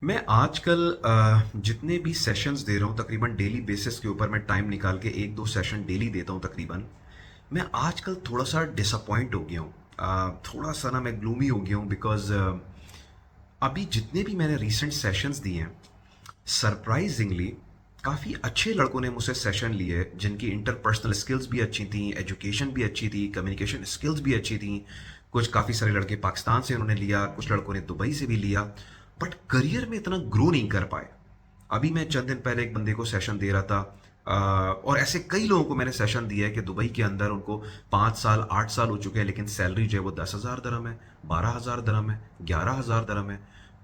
मैं आजकल जितने भी सेशंस दे रहा हूँ तकरीबन डेली बेसिस के ऊपर मैं टाइम निकाल के 1-2 सेशन डेली देता हूँ तकरीबन। मैं आजकल थोड़ा-सा डिसअपॉइंट हो गया हूँ। थोड़ा-सा ना मैं ग्लूमी हो गया हूँ बिकॉज़ अभी जितने भी मैंने रीसेंट सेशंस दिए हैं, सरप्राइजिंगली काफ़ी अच्छे लड़कों ने मुझसे सेशन लिए जिनकी इंटरपर्सनल स्किल्स भी अच्छी थी, एजुकेशन भी अच्छी थी, कम्युनिकेशन स्किल्स भी अच्छी थी। कुछ काफ़ी सारे लड़के पाकिस्तान से उन्होंने लिया, कुछ लड़कों ने दुबई से भी लिया, बट करियर में इतना ग्रो नहीं कर पाए। अभी मैं चंद दिन पहले एक बंदे को सेशन दे रहा था, और ऐसे कई लोगों को मैंने सेशन दिया है कि दुबई के अंदर उनको 5 साल 8 साल हो चुके हैं, लेकिन सैलरी जो है वो 10,000 दरम है, 12,000 दरम है, 11,000 दरम है।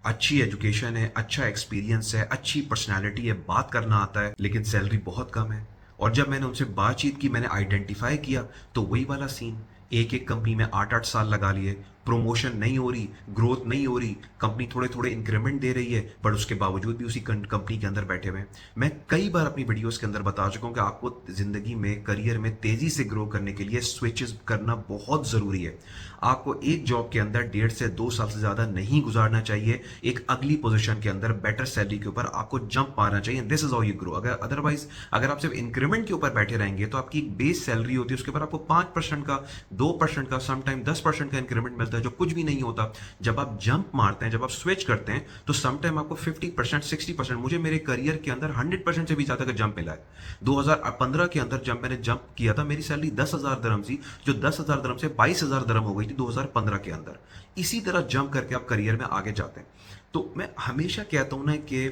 अच्छी एजुकेशन है, अच्छा एक्सपीरियंस है, अच्छी पर्सनैलिटी है, बात करना आता है, लेकिन सैलरी बहुत कम है। और जब मैंने उनसे बातचीत की, मैंने आइडेंटिफाई किया, तो वही वाला सीन। एक एक कंपनी में 8-8 साल लगा लिए, प्रमोशन नहीं हो रही, ग्रोथ नहीं हो रही, कंपनी थोड़े थोड़े इंक्रीमेंट दे रही है, बट उसके बावजूद भी उसी कंपनी के अंदर बैठे हुए हैं। मैं कई बार अपनी वीडियोस के अंदर बता चुका हूँ कि आपको ज़िंदगी में करियर में तेज़ी से ग्रो करने के लिए स्विचेस करना बहुत ज़रूरी है। आपको एक जॉब के अंदर 1.5 से 2 साल से ज़्यादा नहीं गुजारना चाहिए। एक अगली पोजीशन के अंदर बेटर सैलरी के ऊपर आपको जंप मारना चाहिए। This is how you grow. अगर अदरवाइज अगर आप सिर्फ इंक्रीमेंट के ऊपर बैठे रहेंगे तो आपकी एक बेस सैलरी होती है, उसके ऊपर आपको 5% का, 2% का, समटाइम 10% का इंक्रीमेंट मिलता है, जो कुछ भी नहीं होता। जब आप जंप मारते हैं, जब आप स्विच करते हैं, तो समटाइम आपको 50%, 60%, मुझे मेरे करियर के अंदर 100% से भी ज़्यादा का जंप मिला है। 2015 के अंदर जब मैंने जंप किया था, मेरी सैलरी 10,000 दरम थी, जो 10,000 दरम से 22,000 दरम हो गई थी 2015 के अंदर। इसी तरह जंप करके आप करियर में आगे जाते हैं। तो मैं हमेशा कहता हूं ना कि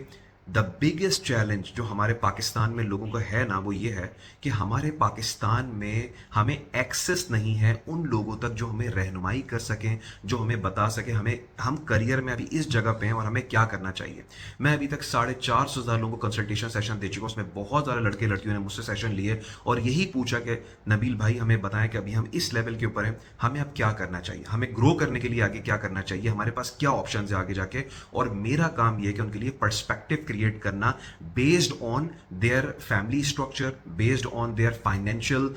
द बिगेस्ट चैलेंज जो हमारे पाकिस्तान में लोगों का है ना, वो ये है कि हमारे पाकिस्तान में हमें एक्सेस नहीं है उन लोगों तक जो हमें रहनुमाई कर सकें, जो हमें बता सकें हमें हम करियर में अभी इस जगह पे हैं और हमें क्या करना चाहिए। मैं अभी तक 450 लोगों को कंसल्टेशन सेशन दे चुका हूँ, उसमें बहुत ज़्यादा लड़के लड़कियों ने मुझसे सेशन लिए और यही पूछा कि नबील भाई हमें बताएं कि अभी हम इस लेवल के ऊपर हैं, हमें अब क्या करना चाहिए, हमें ग्रो करने के लिए आगे क्या करना चाहिए, हमारे पास क्या ऑप्शन है आगे जाके। और मेरा काम यह है कि उनके लिए पर्सपेक्टिव क्रिएट करना based on their family structure, based on their financial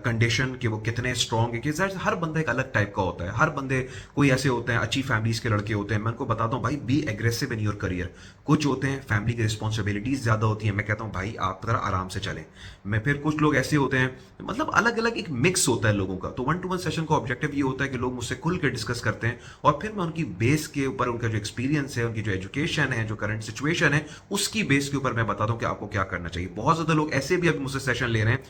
condition, कि वो कितने स्ट्रॉन्ग है। कि हर बंदा एक अलग टाइप का होता है, हर बंदे, कोई ऐसे होते हैं अच्छी फैमिलीज के लड़के होते हैं, मैं उनको बताता हूँ भाई B aggressive in your career. कुछ होते हैं फैमिली की रिस्पॉन्सिबिलिटीज ज्यादा होती है, मैं कहता हूँ भाई आप जरा आराम से चलें। मैं फिर कुछ लोग ऐसे होते हैं, मतलब अलग अलग एक मिक्स होता है लोगों का। तो 1-to-1 सेशन का ऑब्जेक्टिव ये होता है कि लोग मुझसे खुल के डिस्कस करते हैं और फिर मैं उनकी बेस के ऊपर, उनका जो एक्सपीरियंस है, उनकी जो एजुकेशन है, जो करंट सिचुएशन है, उसकी बेस के ऊपर मैं बताता हूँ कि आपको क्या करना चाहिए। बहुत ज्यादा लोग ऐसे भी अभी मुझसे सेशन ले रहे हैं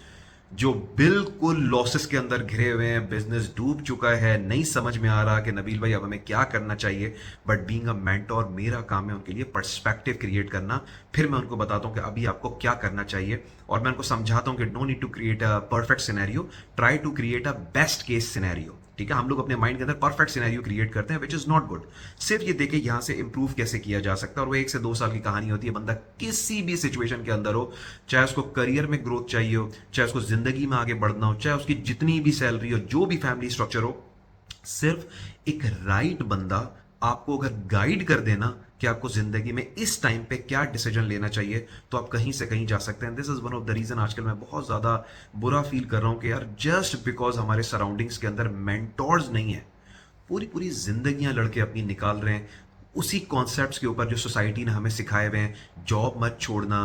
जो बिल्कुल लॉसेस के अंदर घिरे हुए हैं, बिजनेस डूब चुका है, नहीं समझ में आ रहा कि नबील भाई अब हमें क्या करना चाहिए। बट बीइंग अ मेंटोर मेरा काम है उनके लिए पर्सपेक्टिव क्रिएट करना। फिर मैं उनको बताता हूँ कि अभी आपको क्या करना चाहिए, और मैं उनको समझाता हूँ कि no need to create a perfect scenario, try to create a best case scenario. ठीक है, हम लोग अपने माइंड के अंदर परफेक्ट सिनेरियो क्रिएट करते हैं, विच इज नॉट गुड। सिर्फ ये देखे यहाँ से इंप्रूव कैसे किया जा सकता है, और वो 1 से 2 साल की कहानी होती है। बंदा किसी भी सिचुएशन के अंदर हो, चाहे उसको करियर में ग्रोथ चाहिए हो, चाहे उसको जिंदगी में आगे बढ़ना हो, चाहे उसकी जितनी भी सैलरी हो, जो भी फैमिली स्ट्रक्चर हो, सिर्फ एक राइट बंदा आपको अगर गाइड कर देना कि आपको जिंदगी में इस टाइम पे क्या डिसीजन लेना चाहिए, तो आप कहीं से कहीं जा सकते हैं। This is one of the reason आजकल मैं बहुत ज्यादा बुरा फील कर रहा हूं कि यार जस्ट बिकॉज हमारे सराउंडिंग्स के अंदर मेंटोर्स नहीं है, पूरी पूरी जिंदगियां लड़के अपनी निकाल रहे हैं उसी कॉन्सेप्ट्स के ऊपर जो सोसाइटी ने हमें सिखाए हुए हैं। जॉब मत छोड़ना,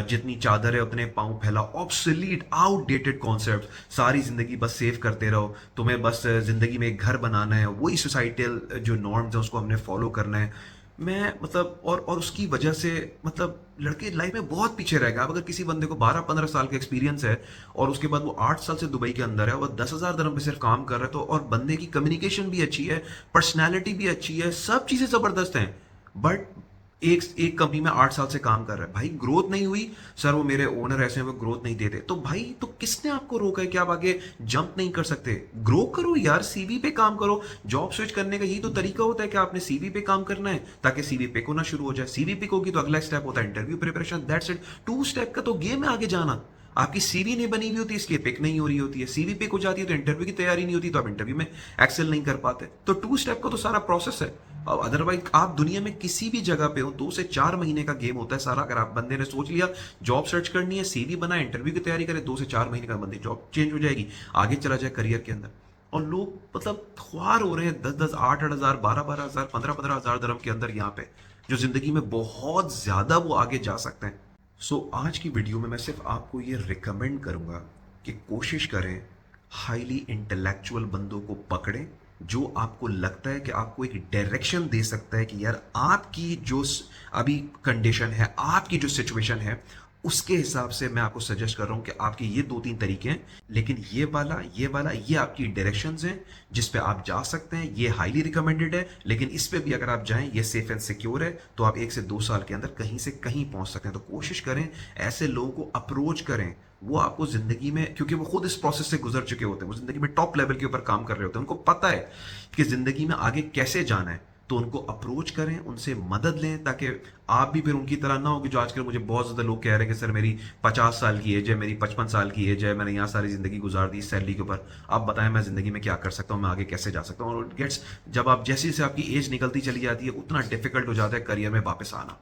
जितनी चादर है उतने पांव फैला, ऑब्सोलीट आउटडेटेड कॉन्सेप्ट। सारी जिंदगी बस सेव करते रहो, तुम्हें बस जिंदगी में एक घर बनाना है, वही सोसाइटल जो नॉर्म्स है उसको हमने फॉलो करना है। मैं मतलब और उसकी वजह से मतलब लड़के लाइफ में बहुत पीछे रहेगा। अब अगर किसी बंदे को 12-15 साल का एक्सपीरियंस है और उसके बाद वो 8 साल से दुबई के अंदर है, वो 10,000 दरम पे सिर्फ काम कर रहा है, तो और बंदे की कम्युनिकेशन भी अच्छी है, पर्सनैलिटी भी अच्छी है, सब चीजें जबरदस्त हैं, बट एक एक कंपनी में 8 साल से काम कर रहा है, भाई ग्रोथ नहीं हुई। सर वो मेरे ओनर ऐसे हैं, वो ग्रोथ नहीं देते। तो भाई तो किसने आपको रोका है कि आप आगे जंप नहीं कर सकते? ग्रो करो यार, सीवी पे काम करो। जॉब स्विच करने का यही तो तरीका होता है कि आपने सीवी पे काम करना है ताकि सीवी पे को ना शुरू हो जाए। सीवी पे होगी तो अगला स्टेप होता है interview preparation, that's it. 2 step का तो गेम है आगे जाना। आपकी सीवी नहीं बनी हुई होती इसलिए पिक नहीं हो रही होती है, सीवी पिक हो जाती है तो इंटरव्यू की तैयारी नहीं होती, तो आप इंटरव्यू में एक्सेल नहीं कर पाते। तो 2 स्टेप का तो सारा प्रोसेस है। अब अदरवाइज आप दुनिया में किसी भी जगह पे हो, 2 से 4 महीने का गेम होता है सारा। अगर आप बंदे ने सोच लिया जॉब सर्च करनी है, सीवी बनाए, इंटरव्यू की तैयारी करे, 2 से 4 महीने का बंदे जॉब चेंज हो जाएगी, आगे चला जाए करियर के अंदर। और लोग मतलब ख्वार हो रहे हैं 10-10, 8-8 हजार, 12-12 हजार, 15-15 हजार दरम के अंदर यहाँ पे। जो ज़िंदगी में बहुत ज़्यादा वो आगे जा सकते हैं। आज की वीडियो में मैं सिर्फ आपको ये रिकमेंड करूँगा कि कोशिश करें हाईली इंटेलेक्चुअल बंदों को पकड़ें, जो आपको लगता है कि आपको एक डायरेक्शन दे सकता है कि यार आपकी जो अभी कंडीशन है, आपकी जो सिचुएशन है, उसके हिसाब से मैं आपको सजेस्ट कर रहा हूं कि आपके ये 2-3 तरीके हैं, लेकिन ये वाला ये आपकी डायरेक्शंस हैं जिस पे आप जा सकते हैं। ये हाईली रिकमेंडेड है, लेकिन इस पे भी अगर आप जाएं, ये सेफ एंड सिक्योर है, तो आप 1 से 2 साल के अंदर कहीं से कहीं पहुंच सकते हैं। तो कोशिश करें, ऐसे लोगों को अप्रोच करें। वो आपको ज़िंदगी में, क्योंकि वो खुद इस प्रोसेस से गुजर चुके होते हैं, वो ज़िंदगी में टॉप लेवल के ऊपर काम कर रहे होते हैं, उनको पता है कि ज़िंदगी में आगे कैसे जाना है। तो उनको अप्रोच करें, उनसे मदद लें, ताकि आप भी फिर उनकी तरह ना हो कि जो आजकल मुझे बहुत ज़्यादा लोग कह रहे हैं कि सर मेरी 50 साल की एज है, मेरी 55 साल की एज है, मैंने यहाँ सारी ज़िंदगी गुजार दी इस सैलरी के ऊपर, आप बताएं मैं ज़िंदगी में क्या कर सकता हूँ, मैं आगे कैसे जा सकता हूँ। और गेट्स, जब आप जैसे जैसे आपकी एज निकलती चली जाती है, उतना डिफिकल्ट हो जाता है करियर में वापस आना।